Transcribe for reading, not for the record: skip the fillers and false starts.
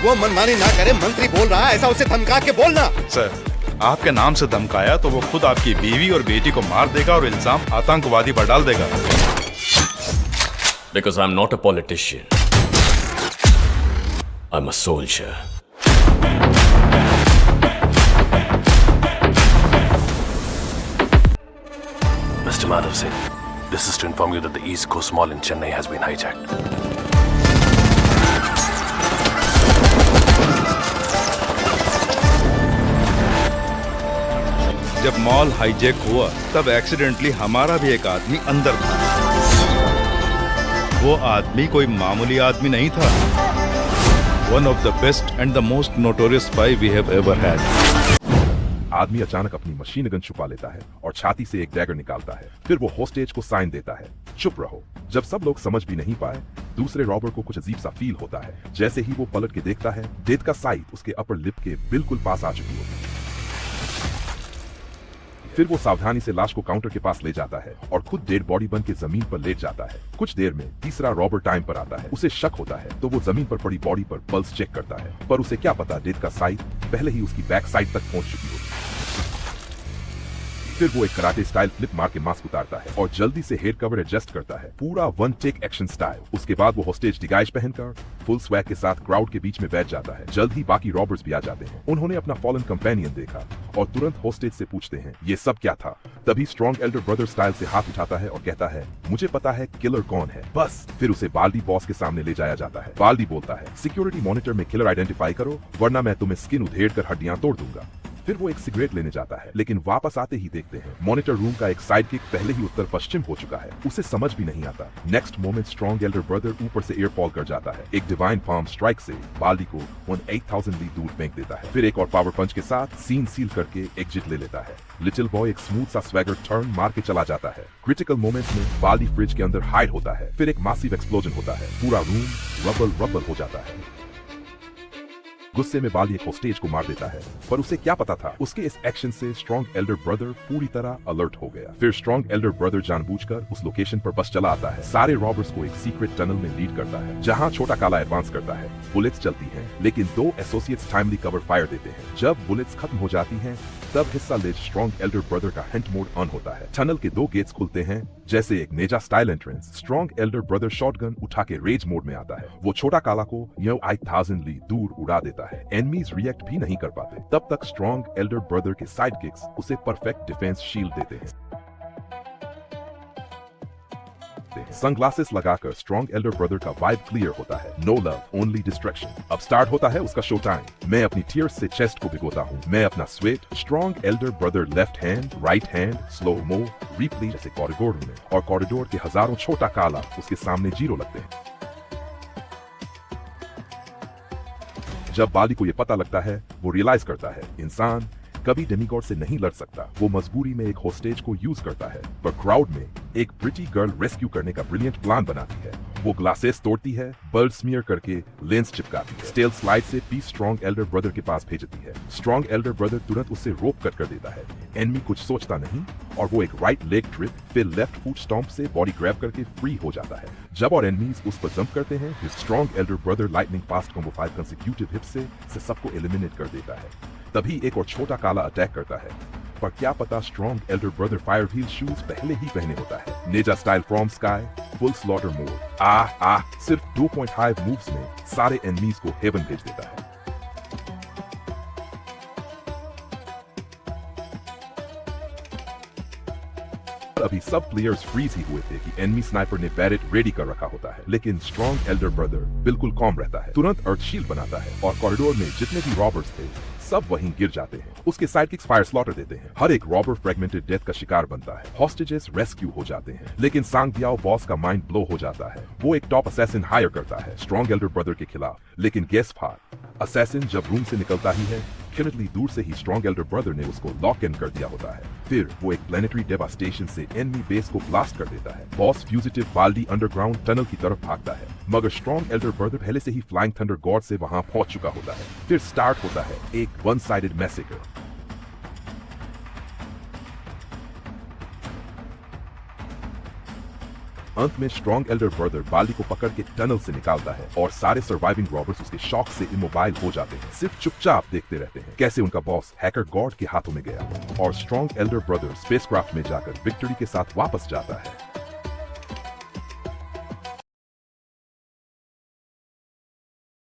वो मनमानी ना करे, मंत्री बोल रहा है, ऐसा उसे धमका के बोलना। सर, आपके नाम से धमकाया तो वो खुद आपकी बीवी और बेटी को मार देगा और इल्जाम आतंकवादी पर डाल देगा। Because I'm not a politician. I'm a soldier. Mr. Madhav Singh, this is to inform you that the East Coast Mall in Chennai has been hijacked. जब मॉल हाईजैक हुआ तब एक्सीडेंटली हमारा भी एक आदमी अंदर था। वो आदमी कोई मामूली आदमी नहीं था। One of the best and the most notorious spy we have ever had. आदमी अचानक अपनी मशीन गन छुपा लेता है और छाती से एक डैगर निकालता है। फिर वो होस्टेज को साइन देता है, चुप रहो। जब सब लोग समझ भी नहीं पाए, दूसरे रॉबर को कुछ अजीब सा फील होता है। जैसे ही वो पलट के देखता है, डेथ का साइट उसके अपर लिप के बिल्कुल पास आ चुकी होती है। फिर वो सावधानी से लाश को काउंटर के पास ले जाता है और खुद डेड बॉडी बन के जमीन पर लेट जाता है। कुछ देर में तीसरा रॉबर टाइम पर आता है। उसे शक होता है तो वो जमीन पर पड़ी बॉडी पर पल्स चेक करता है, पर उसे क्या पता डेथ का साइट पहले ही उसकी बैक साइड तक पहुंच चुकी होती है। फिर वो एक कराटे स्टाइल फ्लिप मार के मास्क उतारता है और जल्दी से हेड कवर एडजस्ट करता है, पूरा वन टेक एक्शन स्टाइल। उसके बाद वो होस्टेज डिगाइज पहनकर फुल स्वैग के साथ क्राउड के बीच में बैठ जाता है। जल्द ही बाकी रॉबर्स भी आ जाते हैं। उन्होंने अपना फॉलन कंपेनियन देखा और तुरंत होस्टेज से पूछते हैं ये सब क्या था। तभी स्ट्रॉन्ग एल्डर ब्रदर स्टाइल से हाथ उठाता है और कहता है मुझे पता है किलर कौन है। बस फिर उसे बाल्डी बॉस के सामने ले जाया जाता है। बाल्डी बोलता है सिक्योरिटी मॉनिटर में किलर आइडेंटिफाई करो वरना मैं तुम्हें स्किन उधेड़ कर हड्डियां तोड़ दूंगा। फिर वो एक सिगरेट लेने जाता है, लेकिन वापस आते ही देखते हैं मॉनिटर रूम का एक साइड किक पहले ही उत्तर पश्चिम हो चुका है। उसे समझ भी नहीं आता। Next moment strong elder brother ऊपर से एयर फॉल कर जाता है। एक डिवाइन पाम स्ट्राइक से बाल्डी को 18,000 लीग दूर फेंक देता है। फिर एक और पावर पंच के साथ सीन सील करके एग्जिट ले लेता है। लिटिल बॉय एक स्मूथ सा स्वैगर टर्न मार के चला जाता है। क्रिटिकल मोमेंट में बाल्डी फ्रिज के अंदर हाइड होता है। फिर एक मासिव एक्सप्लोजन होता है, पूरा रूम रबल हो जाता है। गुस्से में बाल्डी एक होस्टेज को मार देता है, पर उसे क्या पता था उसके इस एक्शन से स्ट्रॉन्ग एल्डर ब्रदर पूरी तरह अलर्ट हो गया। फिर स्ट्रॉन्ग एल्डर ब्रदर जानबूझकर उस लोकेशन पर बस चला आता है। सारे रॉबर्स को एक सीक्रेट टनल में लीड करता है जहां छोटा काला एडवांस करता है। बुलेट्स चलती हैं, लेकिन 2 एसोसिएट्स टाइमली कवर फायर देते हैं। जब बुलेट्स खत्म हो जाती हैं, तब हिस्सा ले स्ट्रॉन्ग एल्डर ब्रदर का हंट मोड ऑन होता है। टनल के 2 गेट्स खुलते हैं जैसे एक Nezha style entrance. Strong elder brother shotgun उठा के रेज मोड में आता है। वो छोटा काला को 8,000 लीग दूर उड़ा देता है। एनिमीज रिएक्ट भी नहीं कर पाते। तब तक स्ट्रॉन्ग एल्डर ब्रदर के साइड किक्स उसे परफेक्ट डिफेंस शील्ड देते हैं। सनग्लासेस लगाकर स्ट्रॉन्ग एल्डर ब्रदर का वाइब क्लियर होता है। No love only distraction. अब स्टार्ट होता है उसका शो टाइम। मैं अपनी टीयर्स से चेस्ट को भिगोता हूँ। मैं अपना sweat strong elder brother left hand right hand slow mo replay जैसे कॉरिडोर में, और कॉरिडोर के हजारों छोटा काला उसके सामने 0 लगते हैं। जब बाली को ये पता लगता है, वो रियलाइज करता है इंसान कभी डेमिगॉड से नहीं लड़ सकता। वो मजबूरी में एक होस्टेज को यूज करता है, पर क्राउड में एक प्रिटी गर्ल रेस्क्यू करने का ब्रिलियंट प्लान बनाती है। वो ग्लासेस तोड़ती है, बर्ड स्मीयर करके लेंस चिपकाती है, स्टेल स्लाइड से पीस स्ट्रॉन्ग एल्डर ब्रदर के पास भेजती है। स्ट्रॉन्ग एल्डर ब्रदर तुरंत उससे रोप कट कर देता है। एनिमी कुछ सोचता नहीं और वो एक राइट लेग ट्रिप फिर लेफ्ट फुट स्टॉम्प से बॉडी ग्रैब करके फ्री हो जाता है। जब और एनिमीज उस पर जंप करते हैं, फिर strong elder brother lightning fast combo 5 consecutive hit से सबको एलिमिनेट कर देता है। तभी एक और छोटा काला अटैक करता है, पर क्या पता strong elder brother fire wheel shoes पहले ही पहने होता है। Nezha style from sky full slaughter mode. सिर्फ 2.5 मूव्स में सारे एनिमीज को हेवन भेज देता है। अभी सब प्लेयर्स फ्रीज ही हुए थे कि एनिमी स्नाइपर ने बैरेट रेडी कर रखा होता है, लेकिन स्ट्रॉन्ग एल्डर ब्रदर बिल्कुल कॉम रहता है। तुरंत अर्थ शील्ड बनाता है और कॉरिडोर में जितने भी रॉबर्स थे सब वहीं गिर जाते हैं। उसके साइडकिक्स फायर स्लॉटर देते हैं। हर एक रॉबर फ्रेगमेंटेड डेथ का शिकार बनता है। हॉस्टेजेस रेस्क्यू हो जाते हैं, लेकिन सांग बियाओ बॉस का माइंड ब्लो हो जाता है। वो एक टॉप असैसिन हायर करता है स्ट्रॉन्ग एल्डर ब्रदर के खिलाफ, लेकिन गेस फार असैसिन जब रूम से निकलता ही है, डेफिनेटली दूर से ही स्ट्रॉन्ग एल्डर ब्रदर ने उसको लॉक इन कर दिया होता है। फिर वो एक प्लेनेटरी डेवास्टेशन से एनिमी बेस को ब्लास्ट कर देता है। बॉस फ्यूजिटिव बाल्डी अंडरग्राउंड टनल की तरफ भागता है, मगर स्ट्रॉन्ग एल्डर ब्रदर पहले से ही फ्लाइंग थंडर गॉड से वहां पहुंच चुका होता है। फिर स्टार्ट होता है एक वन साइडेड मैसेकर। अंत में स्ट्रॉन्ग एल्डर ब्रदर बाली को पकड़ के टनल से निकालता है और सारे सर्वाइविंग रॉबर्स उसके शॉक से इमोबाइल हो जाते हैं, सिर्फ चुपचाप देखते रहते हैं कैसे उनका बॉस हैकर गॉड के हाथों में गया और स्ट्रॉन्ग एल्डर ब्रदर स्पेसक्राफ्ट में जाकर विक्ट्री के साथ वापस जाता है।